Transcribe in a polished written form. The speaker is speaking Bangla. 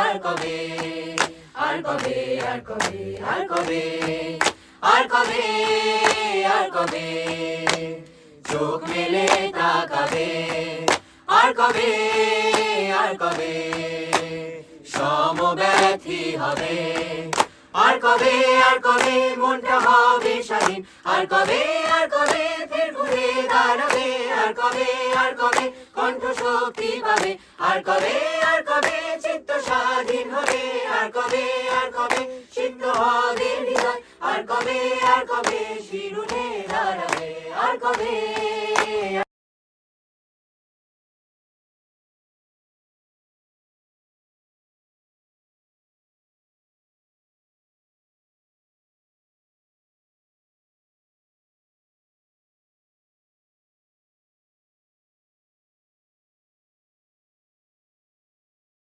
আর কবে, আর কবে, আর কবে, আর কবে, আর কবে, আর কবে চোখ মেলে তাকাবে, আর কবে, আর কবে সমব্যথী হবে, আর কবে, আর কবে মনটা হবে স্বাধীন, আর কবে, আর কবে ফের ঘুরে দাঁড়াবে, আর কবে, আর কবে কণ্ঠ শক্তি পাবে, আর কবে, আর কবে চিত্ত স্বাধীন হবে, আর কবে, আর কবে সিদ্ধ হবে হৃদয়, আর কবে, আর কবে শিরুনে দাঁড়াবে, আর কবে।